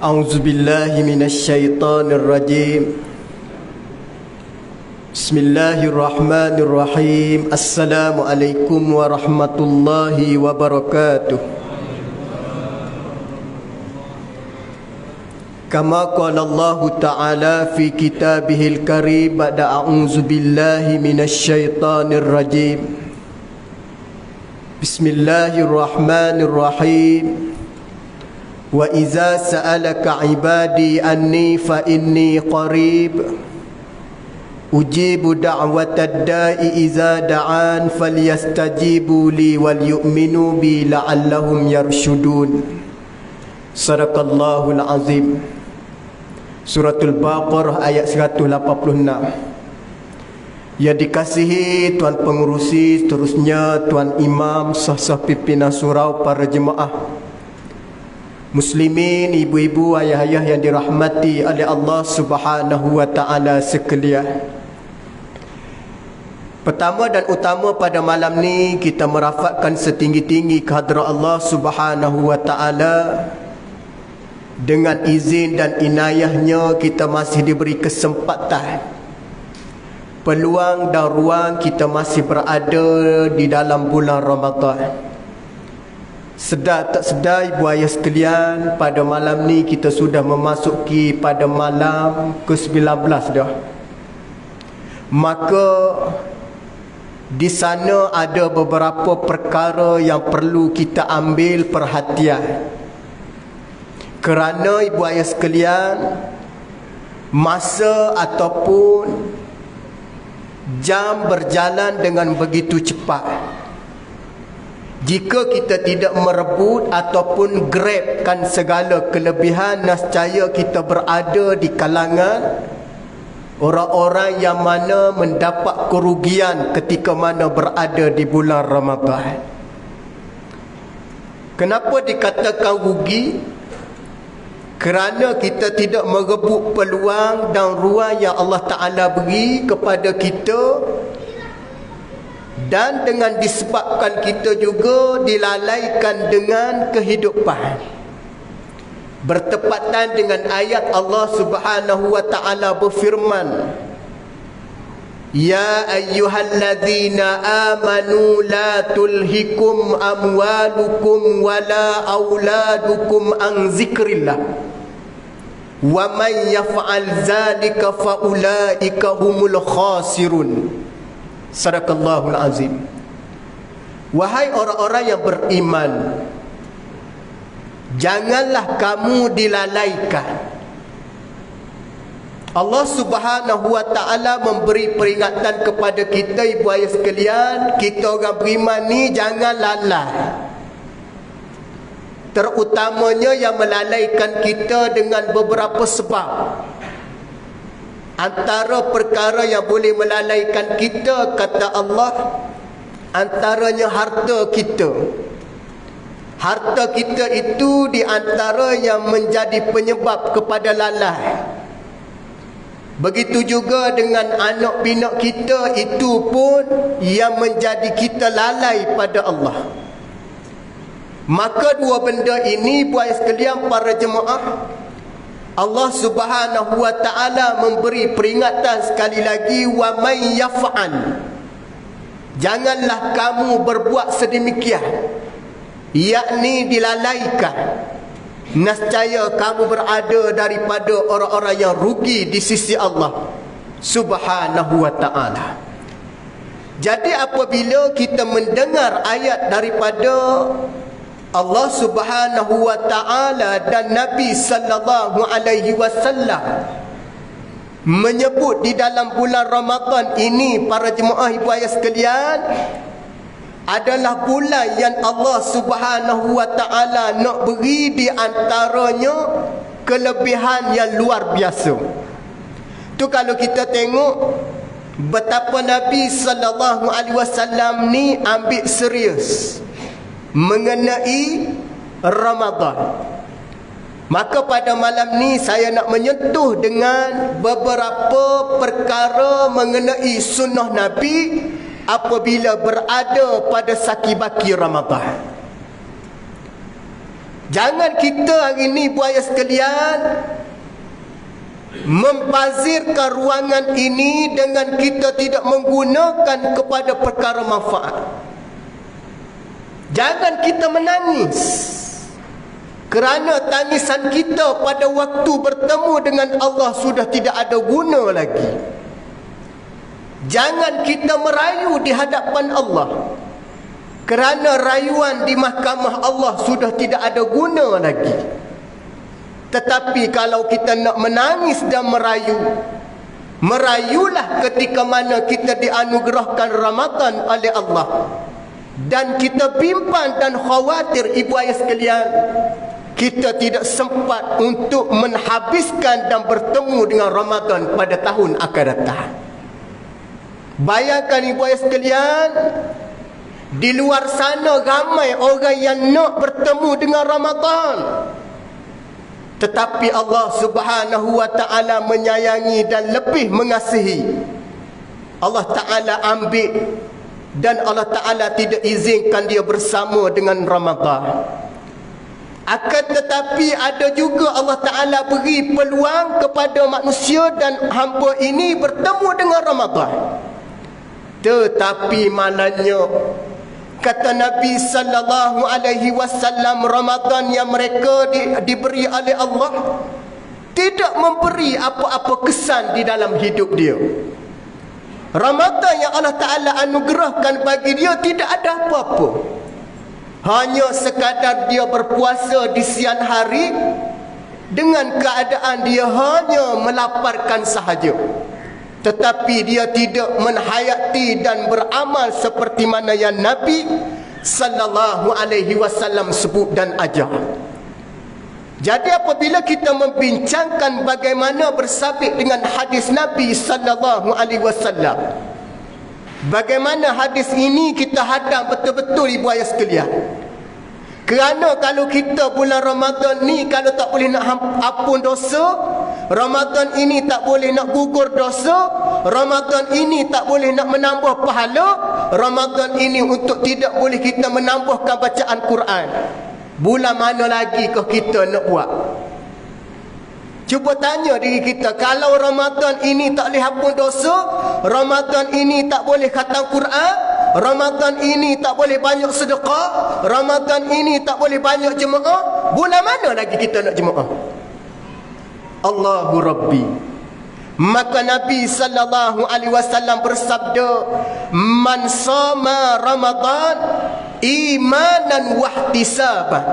A'udzubillahi minasyaitonirrajim. Bismillahirrahmanirrahim. Assalamualaikum warahmatullahi wabarakatuh. Kama qala Allah Ta'ala fi kitabihil karim ba'da a'udzubillahi minasyaitonirrajim. Bismillahirrahmanirrahim. Wa iza sa'alaka ibadi anni fa inni qarib ujibu da'watad da'i iza da'an falyastajibu li wal yu'minu bi la'allahum yarshudun. Sadaqallahul azim. Suratul Baqarah ayat 186. Yang dikasihi Tuan Pengurusi, seterusnya Tuan Imam, sah-sah pimpinan surau, para jemaah muslimin, ibu-ibu, ayah-ayah yang dirahmati oleh Allah Subhanahu wa Ta'ala sekalian. Pertama dan utama pada malam ni kita merafakkan setinggi-tinggi kehadrat Allah Subhanahu wa Ta'ala. Dengan izin dan inayahnya kita masih diberi kesempatan, peluang dan ruang kita masih berada di dalam bulan Ramadan. Sedar tak sedar ibu ayah sekalian, pada malam ni kita sudah memasuki pada malam ke-19 dah. Maka di sana ada beberapa perkara yang perlu kita ambil perhatian. Kerana ibu ayah sekalian, masa ataupun jam berjalan dengan begitu cepat. Jika kita tidak merebut ataupun grabkan segala kelebihan, nescaya kita berada di kalangan orang-orang yang mana mendapat kerugian ketika mana berada di bulan Ramadan. Kenapa dikatakan rugi? Kerana kita tidak merebut peluang dan ruang yang Allah Ta'ala beri kepada kita, dan dengan disebabkan kita juga dilalaikan dengan kehidupan. Bertepatan dengan ayat Allah Subhanahu wa Ta'ala berfirman, Ya ayyuhalladzina amanu la tulhikum amwalukum wala auladukum an zikrillah wa man yaf'al zalika fa ulaika humul khasirun. Sadaqallahul azim. Wahai orang-orang yang beriman, janganlah kamu dilalaikan. Allah Subhanahu wa Ta'ala memberi peringatan kepada kita, ibu ayah sekalian, kita orang beriman ni jangan lalai. Terutamanya yang melalaikan kita dengan beberapa sebab. Antara perkara yang boleh melalaikan kita, kata Allah, antaranya harta kita. Harta kita itu di antara yang menjadi penyebab kepada lalai. Begitu juga dengan anak pinak kita, itu pun yang menjadi kita lalai pada Allah. Maka dua benda ini, buat sekalian para jemaah, Allah Subhanahu wa Ta'ala memberi peringatan sekali lagi, wa may yaf'an, janganlah kamu berbuat sedemikian, yakni dilalaikan, nescaya kamu berada daripada orang-orang yang rugi di sisi Allah Subhanahu wa Ta'ala. Jadi apabila kita mendengar ayat daripada Allah Subhanahu wa Ta'ala dan Nabi sallallahu alaihi wasallam menyebut di dalam bulan Ramadan ini, para jemaah ibu ayah sekalian, adalah bulan yang Allah Subhanahu wa Ta'ala nak beri di antaranya kelebihan yang luar biasa. Tu kalau kita tengok betapa Nabi sallallahu alaihi wasallam ni ambil serius mengenai Ramadan. Maka pada malam ni saya nak menyentuh dengan beberapa perkara mengenai sunnah Nabi apabila berada pada saki-baki Ramadan. Jangan kita hari ni buaya sekalian membazirkan ruangan ini dengan kita tidak menggunakan kepada perkara manfaat. Jangan kita menangis kerana tangisan kita pada waktu bertemu dengan Allah sudah tidak ada guna lagi. Jangan kita merayu di hadapan Allah kerana rayuan di mahkamah Allah sudah tidak ada guna lagi. Tetapi kalau kita nak menangis dan merayu, merayulah ketika mana kita dianugerahkan Ramadan oleh Allah. Dan kita bimbang dan khawatir ibu ayah sekalian, kita tidak sempat untuk menghabiskan dan bertemu dengan Ramadan pada tahun akan datang. Bayangkan ibu ayah sekalian, di luar sana ramai orang yang nak bertemu dengan Ramadan, tetapi Allah Subhanahu wa ta'ala menyayangi dan lebih mengasihi. Allah Ta'ala ambil dan Allah Ta'ala tidak izinkan dia bersama dengan Ramadan. Akan tetapi ada juga Allah Ta'ala beri peluang kepada manusia dan hamba ini bertemu dengan Ramadan. Tetapi malangnya, kata Nabi sallallahu alaihi wasallam, Ramadan yang mereka diberi oleh Allah tidak memberi apa-apa kesan di dalam hidup dia. Ramadan yang Allah Ta'ala anugerahkan bagi dia tidak ada apa-apa. Hanya sekadar dia berpuasa di siang hari dengan keadaan dia hanya melaparkan sahaja. Tetapi dia tidak menhayati dan beramal seperti mana yang Nabi sallallahu alaihi wasallam sebut dan ajar. Jadi apabila kita membincangkan bagaimana bersabit dengan hadis Nabi sallallahu alaihi wasallam, bagaimana hadis ini kita hadam betul-betul ibu ayah sekalian. Kerana kalau kita bulan Ramadan ni kalau tak boleh nak ampun dosa, Ramadan ini tak boleh nak gugur dosa, Ramadan ini tak boleh nak menambah pahala, Ramadan ini untuk tidak boleh kita menambahkan bacaan Quran, bulan mana lagi kau kita nak buat? Cuba tanya diri kita, kalau Ramadan ini tak boleh ampun dosa, Ramadan ini tak boleh khatam Quran, Ramadan ini tak boleh banyak sedekah, Ramadan ini tak boleh banyak jemaah, bulan mana lagi kita nak jemaah? Allahu Rabbi. Maka Nabi sallallahu alaihi wasallam bersabda, man sama Ramadan imanan wahtisaban.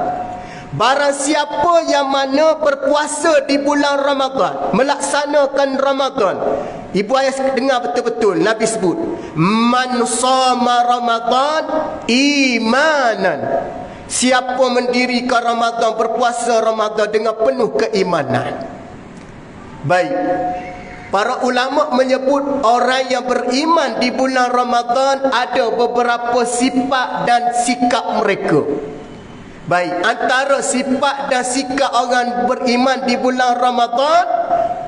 Barang siapa yang mana berpuasa di bulan Ramadan, melaksanakan Ramadan. Ibu ayah dengar betul-betul Nabi sebut, man sama Ramadan imanan. Siapa mendirikan Ramadan, berpuasa Ramadan dengan penuh keimanan. Baik, para ulama menyebut orang yang beriman di bulan Ramadan ada beberapa sifat dan sikap mereka. Baik, antara sifat dan sikap orang beriman di bulan Ramadan,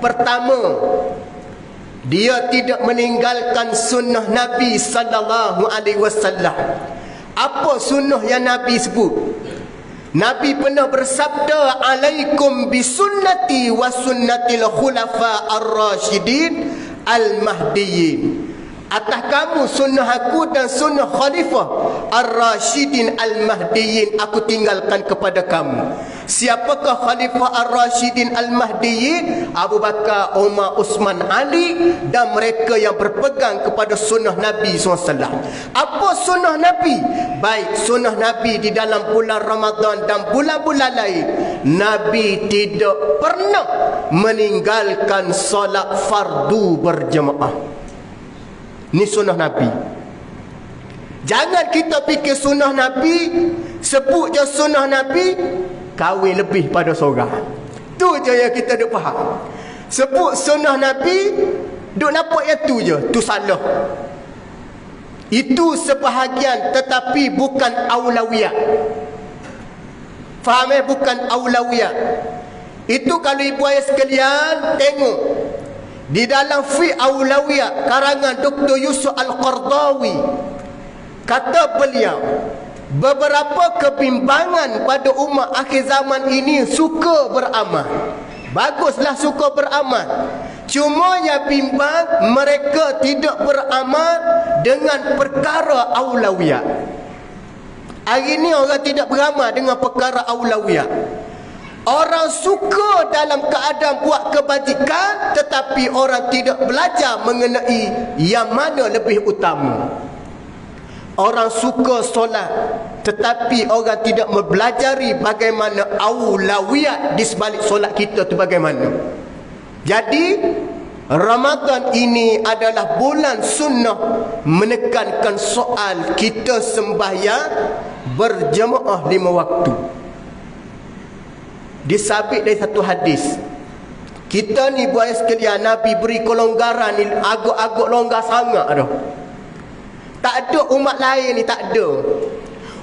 pertama, dia tidak meninggalkan sunnah Nabi sallallahu alaihi wasallam. Apa sunnah yang Nabi sebut? Nabi pernah bersabda, alaikum bisunnati wa sunnatil khulafa ar-rasyidin al-mahdiyyin. Atas kamu sunnah aku dan sunnah khalifah ar-rasyidin al-mahdiyyin aku tinggalkan kepada kamu. Siapakah khalifah ar-rasyidin al-mahdiyyin? Abu Bakar, Umar, Uthman, Ali, dan mereka yang berpegang kepada sunnah Nabi SAW. Apa sunnah Nabi? Baik, sunnah Nabi di dalam bulan Ramadan dan bulan-bulan lain, Nabi tidak pernah meninggalkan solat fardu berjemaah. Ini sunnah Nabi. Jangan kita fikir sunnah Nabi, sebut je sunnah Nabi, kahwin lebih pada seorang. Tu je yang kita duk faham. Sebut sunnah Nabi, duk nampak yang tu je, tu salah. Itu sebahagian tetapi bukan aulawiyat. Faham bukan aulawiyat. Itu kalau ibu ayah sekalian tengok di dalam Fi' Aulawiyah karangan Dr. Yusuf Al-Qardawi, kata beliau, beberapa kebimbangan pada umat akhir zaman ini suka beramal. Baguslah suka beramal. Cuma yang bimbang, mereka tidak beramal dengan perkara aulawiyah. Hari ini orang tidak beramal dengan perkara aulawiyah. Orang suka dalam keadaan buat kebajikan, tetapi orang tidak belajar mengenai yang mana lebih utama. Orang suka solat, tetapi orang tidak mempelajari bagaimana aulawiyat di sebalik solat kita tu bagaimana. Jadi Ramadan ini adalah bulan sunnah menekankan soal kita sembahyang berjemaah 5 waktu. Disabit dari satu hadis, kita ni buat sekalian, Nabi beri kelonggaran ni agak-agak longgar sangat dah. Tak ada umat lain ni, tak ada.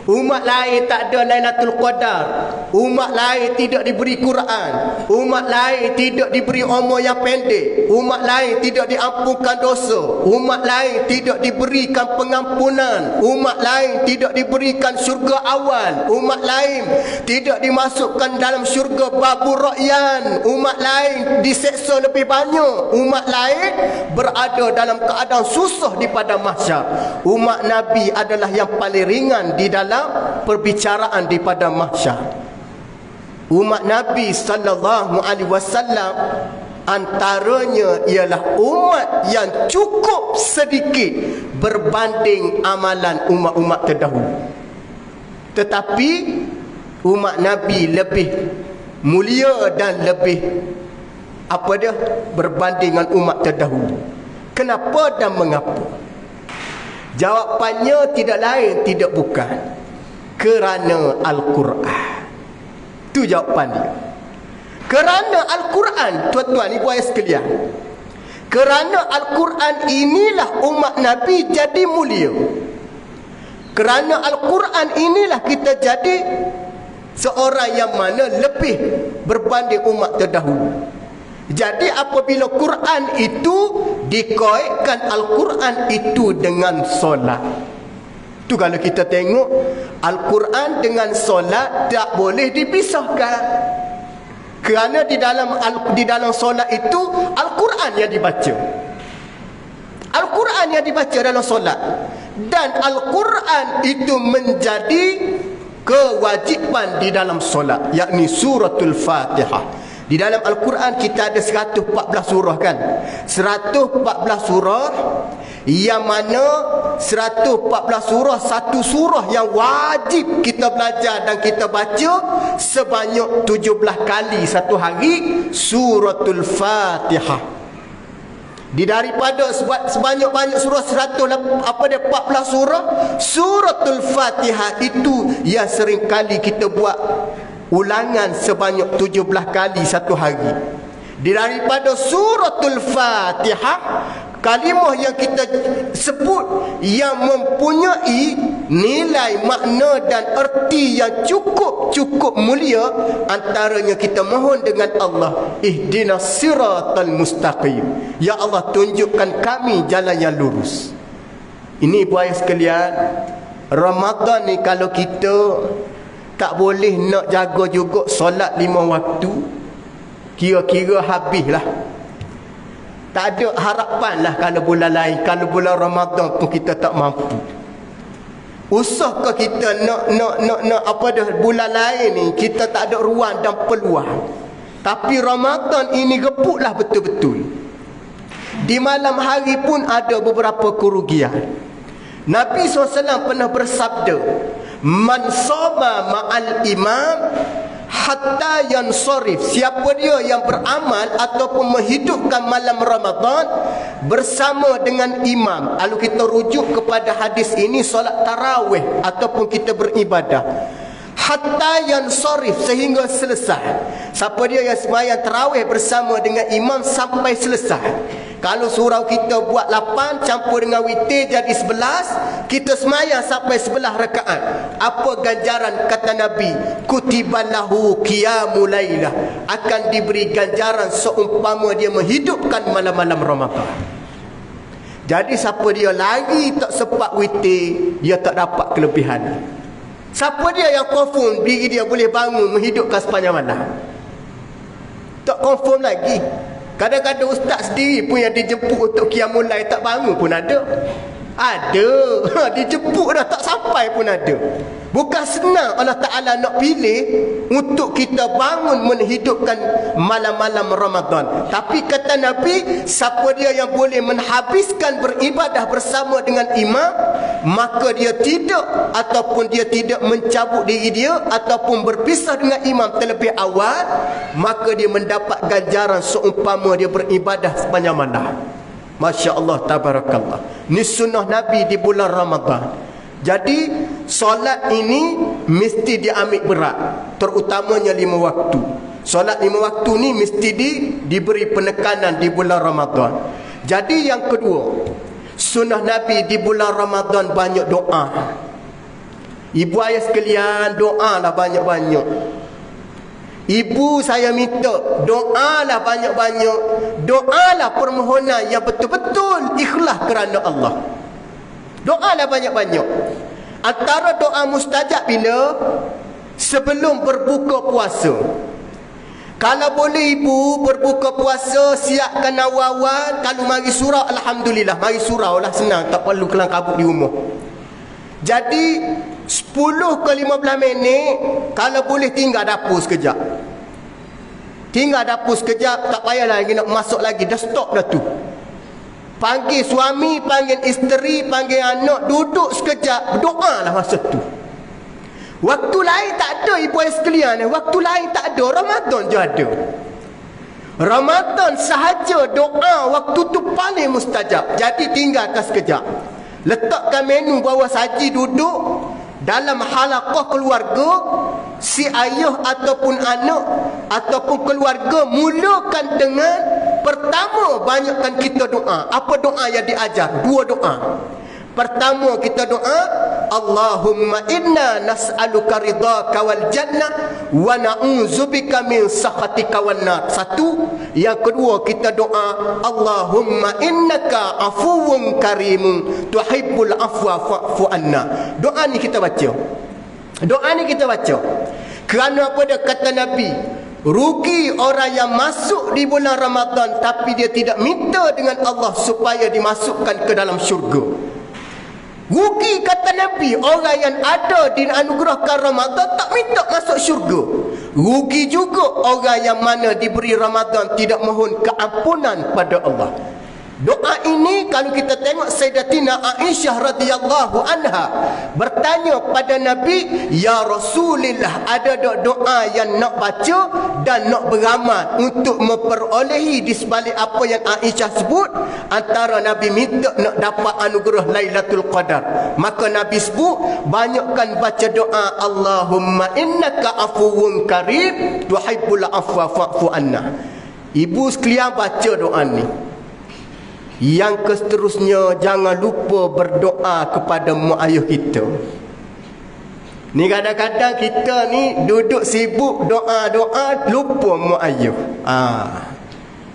Umat lain tak ada Lailatul Qadar. Umat lain tidak diberi Quran. Umat lain tidak diberi umur yang pendek. Umat lain tidak diampunkan dosa. Umat lain tidak diberikan pengampunan. Umat lain tidak diberikan syurga awal. Umat lain tidak dimasukkan dalam syurga Babur Rayyan. Umat lain diseksa lebih banyak. Umat lain berada dalam keadaan susah di padang mahsyar. Umat Nabi adalah yang paling ringan di dalam perbicaraan di padang mahsyar. Umat Nabi sallallahu alaihi wasallam antaranya ialah umat yang cukup sedikit berbanding amalan umat-umat terdahulu. Tetapi umat Nabi lebih mulia dan lebih berbanding dengan umat terdahulu. Kenapa dan mengapa? Jawapannya tidak lain, tidak bukan, kerana Al-Quran. Itu jawapan dia. Kerana Al-Quran, tuan-tuan, ibu ayah sekalian, kerana Al-Quran inilah umat Nabi jadi mulia. Kerana Al-Quran inilah kita jadi seorang yang mana lebih berbanding umat terdahulu. Jadi apabila Quran itu dikaitkan Al-Quran itu dengan solat, tu kalau kita tengok Al-Quran dengan solat tak boleh dipisahkan. Kerana di dalam solat itu Al-Quran yang dibaca. Al-Quran yang dibaca dalam solat. Dan Al-Quran itu menjadi kewajipan di dalam solat, yakni suratul Fatihah. Di dalam Al-Quran kita ada 114 surah kan? 114 surah, yang mana 114 surah, satu surah yang wajib kita belajar dan kita baca sebanyak 17 kali satu hari, suratul Fatihah. Di daripada sebanyak-banyak surah 14 surah, suratul Fatihah itu yang sering kali kita buat ulangan sebanyak 17 kali satu hari. Di daripada suratul Fatihah, kalimah yang kita sebut yang mempunyai nilai makna dan erti yang cukup mulia, antaranya kita mohon dengan Allah, ihdinas siratal mustaqim, ya Allah tunjukkan kami jalan yang lurus. Ini ibu ayah sekalian, Ramadan ni kalau kita tak boleh nak jaga juga solat 5 waktu, kira-kira habislah. Tak ada harapan lah kalau bulan lain. Kalau bulan Ramadan pun kita tak mampu. Usah ke kita nak bulan lain ni kita tak ada ruang dan peluang. Tapi Ramadan ini gepuklah betul-betul. Di malam hari pun ada beberapa kerugian. Nabi SAW pernah bersabda, man soma ma'al imam hatta yansarif, siapa dia yang beramal ataupun menghidupkan malam Ramadan bersama dengan imam. Lalu kita rujuk kepada hadis ini, solat tarawih ataupun kita beribadah, hatta yansarif, sehingga selesai. Siapa dia yang sembahyang tarawih bersama dengan imam sampai selesai, Kalau surau kita buat 8 campur dengan witir jadi 11, kita semayang sampai 11 rakaat. Apa ganjaran kata Nabi? Kutiban lahu qiyamul lailah, akan diberi ganjaran seumpama dia menghidupkan malam-malam Ramadan. Jadi siapa dia lagi tak sempat witir, dia tak dapat kelebihan. Siapa dia yang confirm diri dia boleh bangun menghidupkan sepanjang malam? Tak confirm lagi. Kadang-kadang ustaz sendiri pun yang dijemput untuk qiyamul lail tak bangun pun ada. Ada. Dijemput dah tak sampai pun ada. Bukan senang Allah Ta'ala nak pilih untuk kita bangun menghidupkan malam-malam Ramadan. Tapi kata Nabi, siapa dia yang boleh menghabiskan beribadah bersama dengan imam, maka dia tidak ataupun dia tidak mencabut diri dia ataupun berpisah dengan imam terlebih awal, maka dia mendapat ganjaran seumpama dia beribadah sepanjang malam. Masya Allah, tabarakallah. Ini sunnah Nabi di bulan Ramadan. Jadi solat ini mesti diambil berat, terutamanya 5 waktu. Solat 5 waktu ni mesti diberi penekanan di bulan Ramadan. Jadi yang kedua, sunnah Nabi di bulan Ramadan banyak doa. Ibu ayah sekalian, doalah banyak-banyak. Ibu saya minta, doalah banyak-banyak. Doalah permohonan yang betul-betul ikhlas kerana Allah. Doalah banyak-banyak. Antara doa mustajab bila? Sebelum berbuka puasa. Kalau boleh ibu berbuka puasa, siapkan awal-awal. Kalau mari surau, alhamdulillah, mari surau lah, senang, tak perlu kelang kabut di rumah. Jadi 10 ke 15 minit, kalau boleh tinggal dapur sekejap. Tinggal dapur sekejap, tak payah lagi nak masuk lagi, dah stop dah tu. Panggil suami, panggil isteri, panggil anak, duduk sekejap, berdoa lah masa tu. Waktu lain tak ada, ibu ayah sekalian. Waktu lain tak ada, Ramadan je ada. Ramadan sahaja doa waktu tu paling mustajab. Jadi tinggalkan sekejap. Letakkan menu bawah saji, duduk dalam halaqah keluarga. Si ayah ataupun anak ataupun keluarga, mulakan dengan pertama, banyakkan kita doa. Apa doa yang diajar? 2 doa. Pertama kita doa, Allahumma inna nas'aluka ridhaka wal jannah wa na'udzubika min sakhatika wan nar. 1. Yang kedua kita doa, Allahumma innaka afuwun karimun tuhibbul afwa fa'fu anna. Doa ni kita baca. Doa ni kita baca. Kerana apa dia kata Nabi? Rugi orang yang masuk di bulan Ramadan tapi dia tidak minta dengan Allah supaya dimasukkan ke dalam syurga. Rugi kata Nabi orang yang ada dianugerahkan Ramadan tak minta masuk syurga. Rugi juga orang yang mana diberi Ramadan tidak mohon keampunan pada Allah. Doa ini kalau kita tengok Sayyidatina Aisyah radhiyallahu anha bertanya pada Nabi, ya Rasulullah, ada doa yang nak baca dan nak beramal untuk memperolehi di sebalik apa yang Aisyah sebut? Antara Nabi minta nak dapat anugerah Lailatul Qadar, maka Nabi sebut banyakkan baca doa, Allahumma innaka afuwun karim tuhibbul afwa fa'fu anna. Ibu sekalian baca doa ni. Yang seterusnya, jangan lupa berdoa kepada mak ayah kita. Ni kadang-kadang kita ni duduk sibuk doa-doa, lupa mak ayah.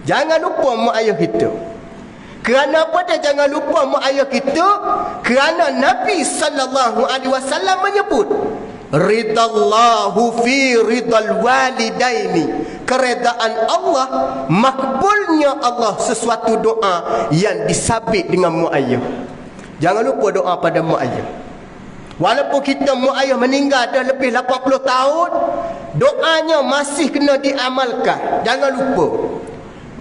Jangan lupa mak ayah kita. Kerana apa dia jangan lupa mak ayah kita? Kerana Nabi SAW menyebut, ridallahu fi ridal walidaini. Keredaan Allah, makbulnya Allah sesuatu doa yang disabit dengan mak ayah. Jangan lupa doa pada mak ayah. Walaupun kita mak ayah meninggal dah lebih 80 tahun, doanya masih kena diamalkan. Jangan lupa.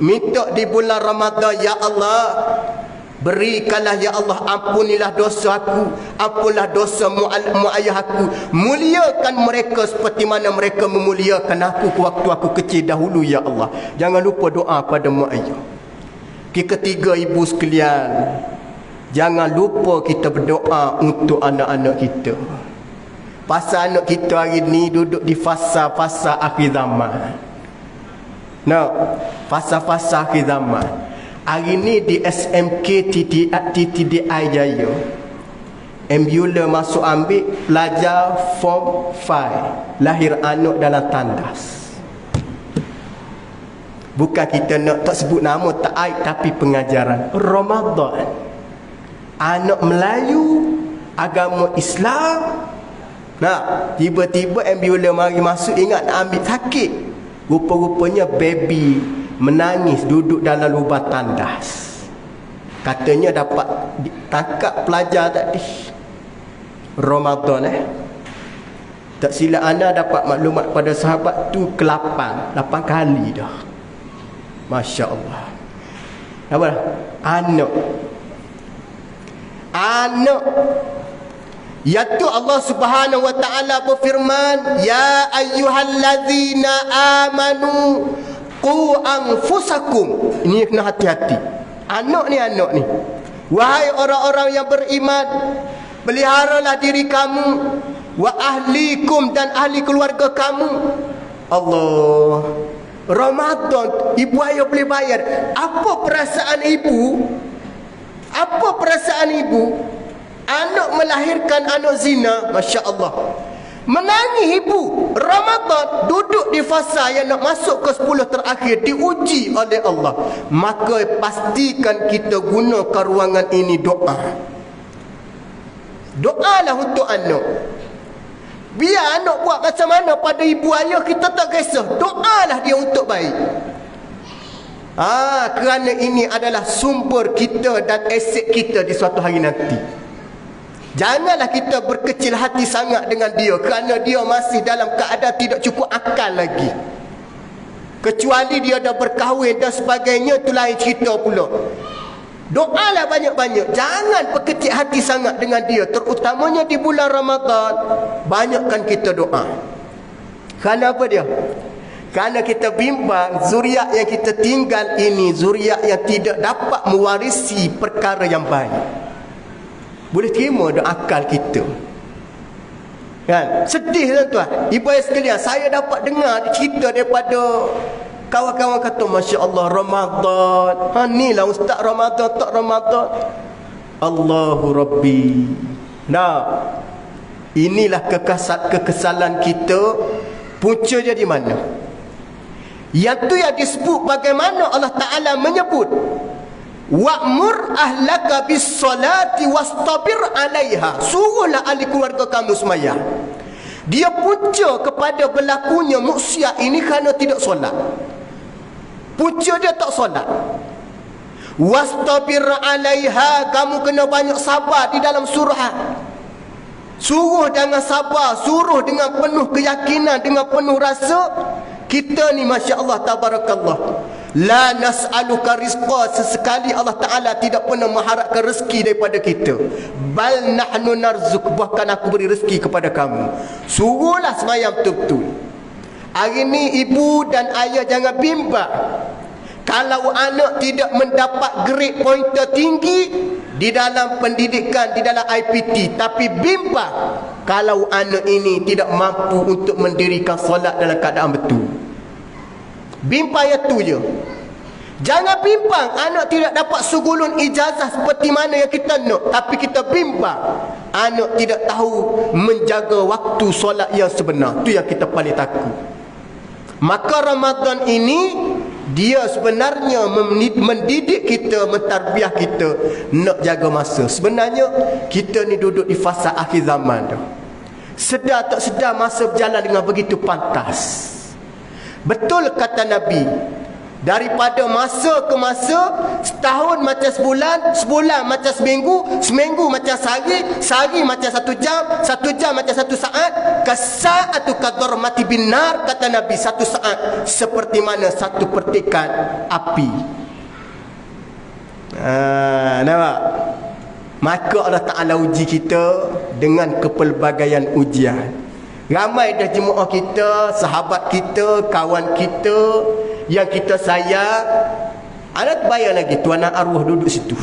Minta di bulan Ramadan, ya Allah, berikanlah ya Allah, ampunilah dosa aku, ampunlah dosa mak ayah aku, muliakan mereka seperti mana mereka memuliakan aku waktu aku kecil dahulu ya Allah. Jangan lupa doa pada mak ayah. Ketiga, ibu sekalian, jangan lupa kita berdoa untuk anak-anak kita. Pasal anak kita hari ni duduk di fasa-fasa akhir zaman. Fasa-fasa akhir zaman. Hari ni di SMK TTDI Jaya, ambulans masuk ambil pelajar form 5, lahir anak dalam tandas. Bukan kita nak tak sebut nama, tak aib, tapi pengajaran Ramadan. Anak Melayu, agama Islam. Nah, tiba-tiba ambulans mari masuk, ingat nak ambil sakit. Rupa-rupanya baby menangis duduk dalam lubang tandas. Katanya dapat tangkap pelajar tadi. Ramadan tak silap anda dapat maklumat pada sahabat tu ke-8 kali dah. Masya Allah. Apa dah? Anak iaitu Allah Subhanahu wa taala berfirman, ya ayyuhallazina amanu qu anfusakum. Ini kena hati-hati. Anak ni wahai orang-orang yang beriman, peliharalah diri kamu, wa ahlikum, dan ahli keluarga kamu. Allah, Ramadan ibu ayah boleh bayar. Apa perasaan ibu? Apa perasaan ibu? Anak melahirkan anak zina, Masya Allah, menangis ibu. Ramadan duduk di fasa yang nak masuk ke 10 terakhir, diuji oleh Allah. Maka pastikan kita gunakan ruangan ini doa. Doalah untuk anak. Biar anak buat macam mana pada ibu ayah, kita tak kisah. Doalah dia untuk baik. Kerana ini adalah sumber kita dan aset kita di suatu hari nanti. Janganlah kita berkecil hati sangat dengan dia, kerana dia masih dalam keadaan tidak cukup akal lagi. Kecuali dia dah berkahwin dan sebagainya, itu lain cerita pula. Doalah banyak-banyak. Jangan berkecil hati sangat dengan dia, terutamanya di bulan Ramadan. Banyakkan kita doa. Kerana apa dia? Kerana kita bimbang zuriat yang kita tinggal ini zuriat yang tidak dapat mewarisi perkara yang baik. Boleh terima dah akal kita, kan? Sedih tuan-tuan, ibu ayah sekalian. Saya dapat dengar cerita daripada kawan-kawan kata, Masya Allah, Ramadan. Ni lah ustaz, Ramadan tak Ramadan. Allahu Rabbi. Nah, inilah kekesalan kita. Punca dia di mana? Yang tu yang disebut bagaimana Allah Ta'ala menyebut, wa'mur ahlaka bis salati wastabir alaiha. Suruhlah ahli keluarga kamu sembahyang. Dia punca kepada berlakunya maksiat ini kerana tidak solat. Punca dia tak solat. Wastabir alaiha, kamu kena banyak sabar di dalam surah. Suruh dengan sabar, suruh dengan penuh keyakinan, dengan penuh rasa. Kita ni Masya Allah, tabarakallah, la nas'aluka rizqa, sesekali Allah Ta'ala tidak pernah mengharapkan rezeki daripada kita. Bal nahnu narzuk, bahkan aku beri rezeki kepada kamu. Suruhlah semayang betul-betul. Hari ni ibu dan ayah jangan bimbang. Kalau anak tidak mendapat grade pointer tinggi di dalam pendidikan, di dalam IPT, tapi bimbang kalau anak ini tidak mampu untuk mendirikan solat dalam keadaan betul. Bimbang yang tu je. Jangan bimbang anak tidak dapat sugulun ijazah seperti mana yang kita nak, tapi kita bimbang anak tidak tahu menjaga waktu solat yang sebenar. Itu yang kita paling takut. Maka Ramadan ini dia sebenarnya mendidik kita, mentarbiah kita nak jaga masa. Sebenarnya kita ni duduk di fasa akhir zaman dah. Sedar tak sedar masa berjalan dengan begitu pantas. Betul kata Nabi, daripada masa ke masa, setahun macam sebulan, sebulan macam seminggu, seminggu macam sehari, sehari macam 1 jam, 1 jam macam 1 saat. Kasa'atu kadhurmati binar, kata Nabi, 1 saat seperti mana 1 pertikan api. Nampak? Maka Allah Ta'ala uji kita dengan kepelbagaian ujian. Ramai dah jemaah kita, sahabat kita, kawan kita yang kita sayang, ada terbayang lagi tuanan arwah duduk situ.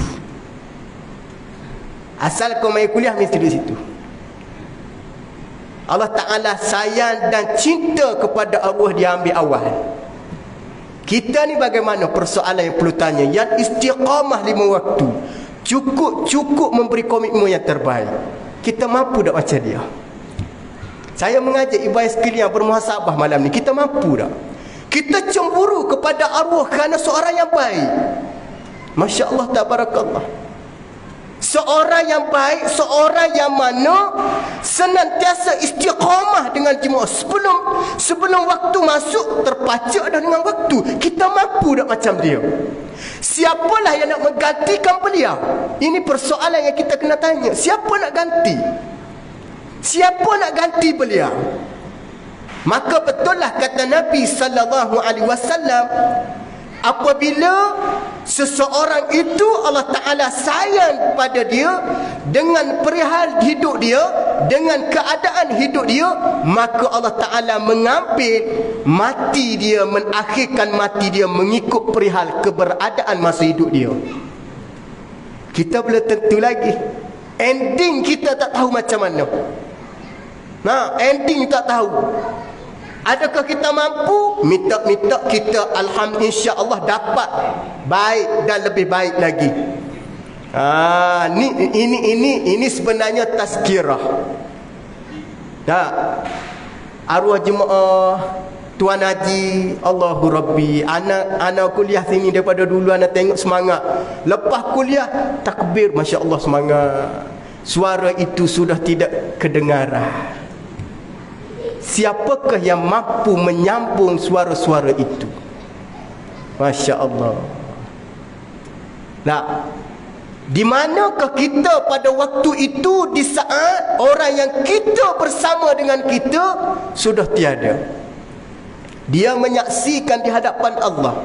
Asal kau main kuliah mesti duduk situ. Allah Ta'ala sayang dan cinta kepada arwah dia ambil awal. Kita ni bagaimana persoalan yang perlu tanya. Yang istiqamah 5 waktu, cukup memberi komitmen yang terbaik. Kita mampu tak macam dia? Saya mengajak ibu ayah sekalian bermuhasabah malam ni. Kita mampu tak? Kita cemburu kepada arwah kerana seorang yang baik. Masya Allah, tabarakallah. Seorang yang baik, seorang yang mana senantiasa istiqamah dengan jemaah. Sebelum waktu masuk, terpacak dah dengan waktu. Kita mampu tak macam dia? Siapalah yang nak menggantikan beliau? Ini persoalan yang kita kena tanya. Siapa nak ganti? Siapa nak ganti beliau? Maka betullah kata Nabi sallallahu alaihi wasallam, apabila seseorang itu Allah Ta'ala sayang kepada dia dengan perihal hidup dia, dengan keadaan hidup dia, maka Allah Ta'ala mengambil mati dia, mengakhirkan mati dia mengikut perihal keberadaan masa hidup dia. Kita belum tentu lagi. Ending kita tak tahu macam mana. Ending tak tahu. Adakah kita mampu? Minta kita alhamdulillah insya-Allah dapat baik dan lebih baik lagi. Ini sebenarnya tazkirah. Arwah jemaah, Tuan Haji, Allahu Rabbi, anak kuliah sini daripada dulu anak tengok semangat. Lepas kuliah takbir, masya-Allah semangat. Suara itu sudah tidak kedengaran. Siapakah yang mampu menyambung suara-suara itu? Masya Allah. Di manakah kita pada waktu itu, di saat orang yang kita bersama dengan kita sudah tiada? Dia menyaksikan di hadapan Allah.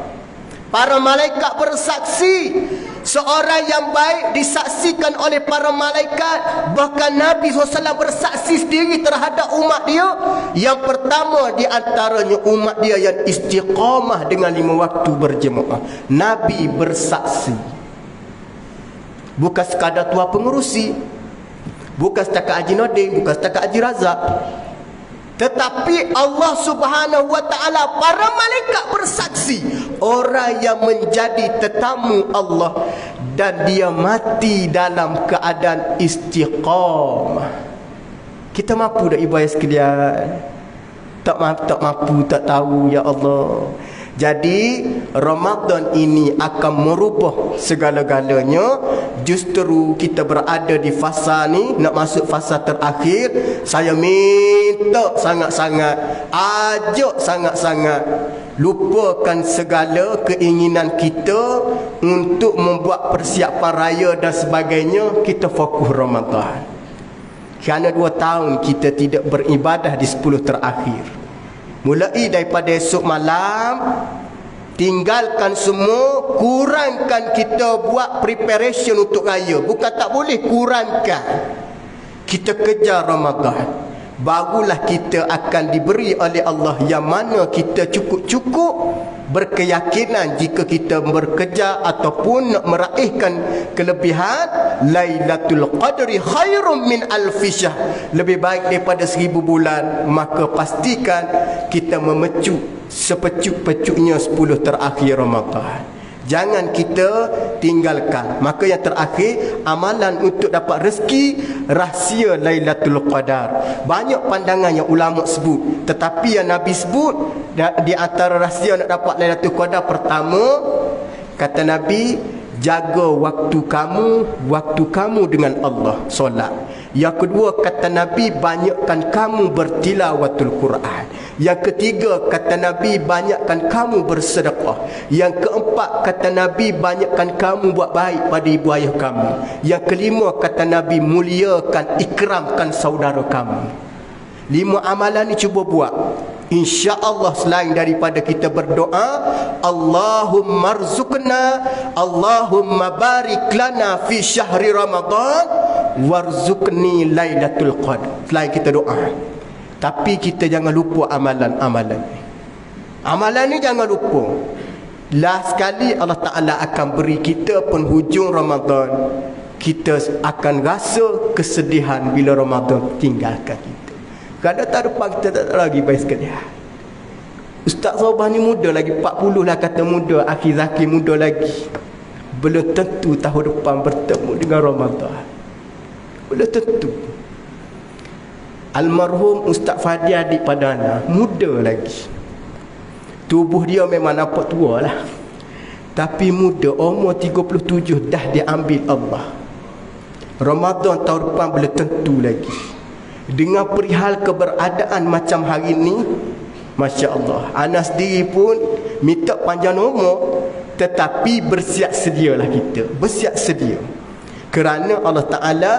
Para malaikat bersaksi. Seorang yang baik disaksikan oleh para malaikat. Bahkan Nabi SAW bersaksi sendiri terhadap umat dia. Yang pertama di antaranya umat dia yang istiqamah dengan 5 waktu berjemaah. Nabi bersaksi. Bukan sekadar tuan pengerusi, bukan setakat Haji Nordin, bukan setakat Haji Razak, tetapi Allah Subhanahu wa ta'ala, para malaikat bersaksi. Orang yang menjadi tetamu Allah dan dia mati dalam keadaan istiqamah. Kita mampu tak ibu ayah sekalian? Tak mampu, tak tahu, ya Allah. Jadi Ramadan ini akan merubah segala-galanya. Justru kita berada di fasa ni, nak masuk fasa terakhir. Saya minta sangat-sangat, ajak sangat-sangat, lupakan segala keinginan kita untuk membuat persiapan raya dan sebagainya. Kita fokus Ramadan. Kerana 2 tahun kita tidak beribadah di 10 terakhir. Mulai daripada esok malam, tinggalkan semua, kurangkan kita buat preparation untuk raya. Bukan tak boleh, kurangkan. Kita kejar Ramadan. Barulah kita akan diberi oleh Allah yang mana kita cukup-cukup berkeyakinan jika kita bekerja ataupun nak meraihkan kelebihan. Lailatul Qadri khairum min alfi syahr, lebih baik daripada 1000 bulan. Maka pastikan kita memecut sepecut-pecutnya 10 terakhir Ramadan. Jangan kita tinggalkan. Maka yang terakhir, amalan untuk dapat rezeki, rahsia Lailatul Qadar. Banyak pandangan yang ulama sebut, tetapi yang Nabi sebut di antara rahsia nak dapat Lailatul Qadar, pertama kata Nabi, jaga waktu kamu dengan Allah, solat. Yang kedua kata Nabi, banyakkan kamu bertilawatul Quran. Yang ketiga kata Nabi, banyakkan kamu bersedekah. Yang keempat kata Nabi, banyakkan kamu buat baik pada ibu ayah kamu. Yang kelima kata Nabi, muliakan, ikramkan saudara kamu. 5 amalan ni cuba buat. InsyaAllah selain daripada kita berdoa, Allahumma rzuqna, Allahumma barik lana fi syahri Ramadan warzuqni Lailatul Qadar. Selain kita doa, tapi kita jangan lupa amalan-amalan ni. Amalan ni jangan lupa. Last sekali Allah Ta'ala akan beri kita penghujung Ramadan. Kita akan rasa kesedihan bila Ramadan tinggalkan kita. Kadang tak depan kita tak lagi baik sekali. Ustaz Sabah ni muda lagi, 40 lah kata muda, Akhi Zaki muda lagi. Belum tentu tahun depan bertemu dengan Ramadan. Belum tentu. Almarhum Ustaz Fadi adik Padana muda lagi. Tubuh dia memang nampak tua lah, tapi muda, umur 37 dah diambil Allah. Ramadan tahun depan belum tentu lagi. Dengan perihal keberadaan macam hari ini, Masya Allah, Anas sendiri pun minta panjang umur, tetapi bersiap sedialah kita. Bersiap sedia. Kerana Allah Ta'ala,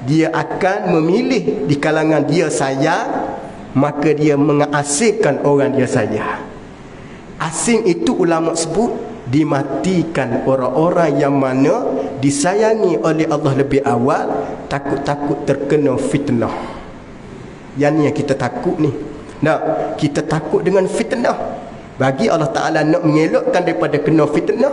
dia akan memilih di kalangan dia sayang, maka dia mengasingkan orang dia sayang. Asing itu ulama sebut dimatikan orang-orang yang mana disayangi oleh Allah lebih awal, takut-takut terkena fitnah. Yang ni yang kita takut ni. Nah, kita takut dengan fitnah. Bagi Allah Ta'ala nak mengelakkan daripada kena fitnah,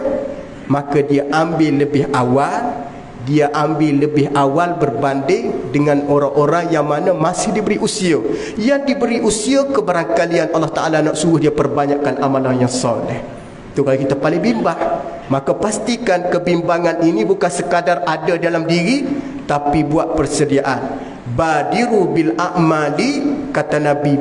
maka dia ambil lebih awal. Dia ambil lebih awal berbanding dengan orang-orang yang mana masih diberi usia. Yang diberi usia, kebarangkalian Allah Ta'ala nak suruh dia perbanyakkan amalan yang soleh. Itu kalau kita paling bimbang. Maka pastikan kebimbangan ini bukan sekadar ada dalam diri, tapi buat persediaan. Badiru bil a'mali, kata Nabi,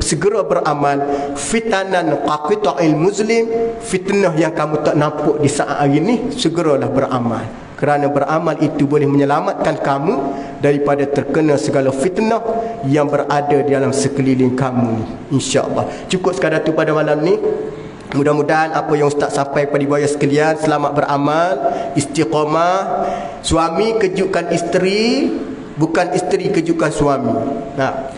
segera beramal. Fitanan qaqita'il muslim, fitnah yang kamu tak nampak di saat hari ini, segeralah beramal. Kerana beramal itu boleh menyelamatkan kamu daripada terkena segala fitnah yang berada di dalam sekeliling kamu ni, insya-Allah. Cukup sekadar tu pada malam ni. Mudah-mudahan apa yang Ustaz sampai pada ibu ayah sekalian, selamat beramal, istiqamah. Suami kejutkan isteri, bukan isteri kejutkan suami. Nah,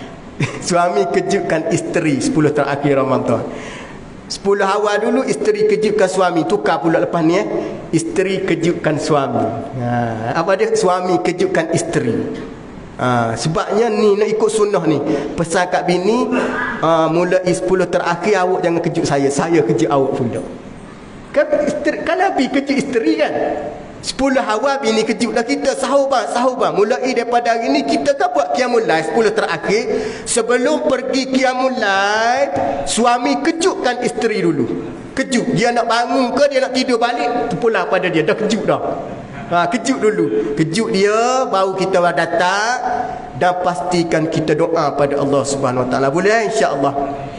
suami kejutkan isteri 10 terakhir Ramadan. 10 awal dulu isteri kejutkan suami, tukar pula lepas ni isteri kejutkan suami. Apa dia? Suami kejutkan isteri. Sebabnya ni nak ikut sunnah ni. Pesan kat bini, mulai 10 terakhir awak jangan kejut saya kejut awak pula. Kan Nabi kejut isteri kan. 10 awal bini kejutlah kita, sahur bang. Mulai daripada hari ni kita kan buat qiyamul lail 10 terakhir. Sebelum pergi qiyamul lail, suami kejutkan isteri dulu. Kejut, dia nak bangun ke dia nak tidur balik, terpulang pada dia, dah kejut dah. Kejut dulu. Kejut dia, baru kita datang dan pastikan kita doa pada Allah Subhanahu Wa Taala. Boleh insya-Allah.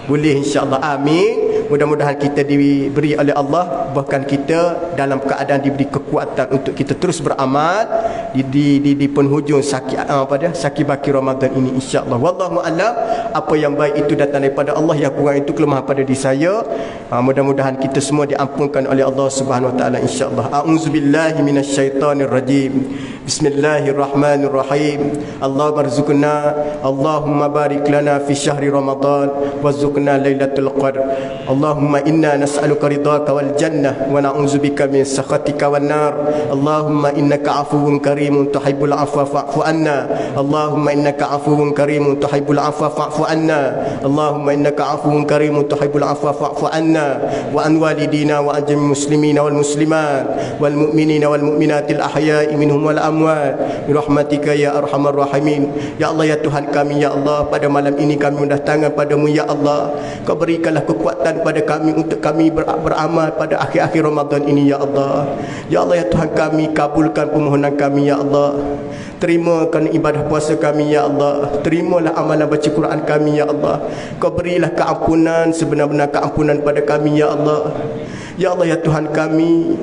Boleh insya-Allah. Amin. Mudah-mudahan kita diberi oleh Allah, bahkan kita dalam keadaan diberi kekuatan untuk kita terus beramal di penhujung sakit baki Ramadan ini, insya-Allah. Wallahu a'lam. Apa yang baik itu datang daripada Allah, yang kurang itu kelemahan pada diri saya. Mudah-mudahan kita semua diampunkan oleh Allah Subhanahu Wa Taala, insya-Allah. A'udzubillahi minasyaitonir rajim. Bismillahirrahmanirrahim. Allahumma barik lana fi syahri Ramadan warzuqna lailatul qadr. Allahumma inna nas'aluka ridhaka wal jannah wa na'udzubika min sakhatika wan nar. Allahumma innaka afuwun karimun tuhibbul afwa fa'fu anna. Allahumma innaka afuwun karimun tuhibbul afwa fa'fu anna. Allahumma innaka afuwun karimun tuhibbul afwa fa'fu anna wa an walidina wa an jami'il muslimina wal muslimat wal mu'minina wal mu'minatil ahya'i minhum wal amwat bi rahmatika ya arhamar rahimin. Ya Allah, ya Tuhan kami, ya Allah, pada malam ini kami mendatangkan padamu, ya Allah. Kau berikanlah kekuatan pada kami untuk kami beramal pada akhir-akhir Ramadan ini, ya Allah. Ya Allah, ya Tuhan kami, kabulkan permohonan kami, ya Allah. Terimakan ibadah puasa kami, ya Allah. Terimalah amalan baca Quran kami, ya Allah. Kau berilah keampunan, sebenar-benar keampunan pada kami, ya Allah. Ya Allah, ya Tuhan kami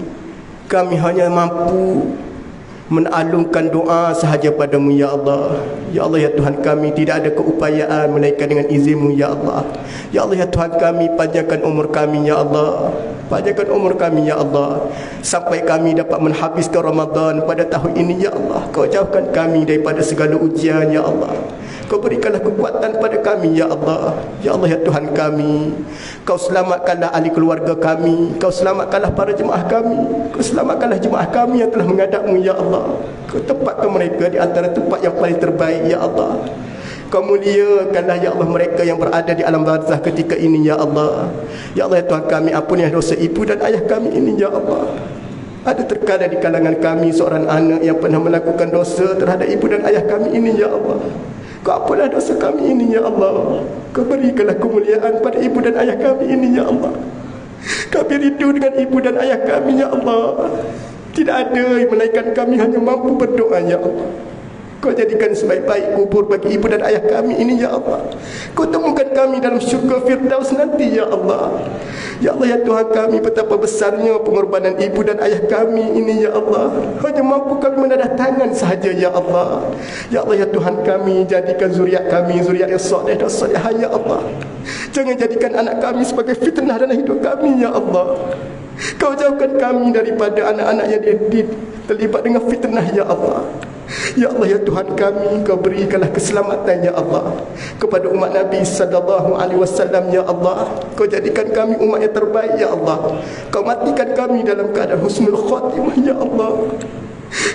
hanya mampu menalungkan doa sahaja padamu, ya Allah. Ya Allah, ya Tuhan kami, tidak ada keupayaan melainkan dengan izin-Mu, ya Allah. Ya Allah, ya Tuhan kami, panjangkan umur kami, ya Allah. Panjangkan umur kami, ya Allah, sampai kami dapat menghabiskan Ramadan pada tahun ini, ya Allah. Kau jauhkan kami daripada segala ujian, ya Allah. Kau berikanlah kekuatan pada kami, ya Allah. Ya Allah, ya Tuhan kami, Kau selamatkanlah ahli keluarga kami. Kau selamatkanlah para jemaah kami. Kau selamatkanlah jemaah kami yang telah menghadap-Mu, ya Allah. Kau tempatkan mereka di antara tempat yang paling terbaik, ya Allah. Kau muliakanlah, ya Allah, mereka yang berada di alam barzah ketika ini, ya Allah. Ya Allah, ya Tuhan kami, ampunilah dosa ibu dan ayah kami ini, ya Allah. Ada terkadang di kalangan kami seorang anak yang pernah melakukan dosa terhadap ibu dan ayah kami ini, ya Allah. Kau apalah dosa kami ini ya Allah. Kau berikanlah kemuliaan pada ibu dan ayah kami ini ya Allah. Kami rindu dengan ibu dan ayah kami ya Allah. Tidak ada melainkan kami hanya mampu berdoa ya Allah. Kau jadikan sebaik-baik kubur bagi ibu dan ayah kami ini ya Allah. Kau temukan kami dalam syurga Firdaus nanti ya Allah. Ya Allah ya Tuhan kami, betapa besarnya pengorbanan ibu dan ayah kami ini ya Allah. Hanya mampu kami menadah tangan sahaja ya Allah. Ya Allah ya Tuhan kami, jadikan zuriat kami zuriat yang soleh dan solehah ya Allah. Jangan jadikan anak kami sebagai fitnah dalam hidup kami ya Allah. Kau jauhkan kami daripada anak-anak yang terlibat dengan fitnah ya Allah. Ya Allah ya Tuhan kami, Kau berikanlah keselamatan ya Allah kepada umat Nabi sallallahu alaihi wasallam ya Allah. Kau jadikan kami umat yang terbaik ya Allah. Kau matikan kami dalam keadaan husnul khatimah ya Allah.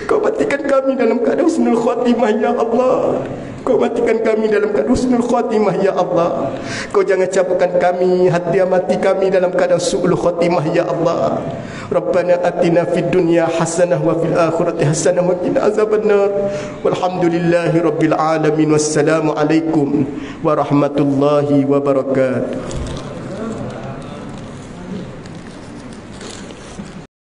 Kau matikan kami dalam keadaan husnul khatimah ya Allah. Kau matikan kami dalam keadaan husnul khatimah ya Allah. Kau jangan cabutkan kami, hati mati kami dalam keadaan su'ul khatimah ya Allah. Rabbana atina fid dunya hasanah wa fil akhirati hasanah wa qina azabannar. Walhamdulillahi rabbil alamin. Wassalamu alaikum warahmatullahi wabarakatuh.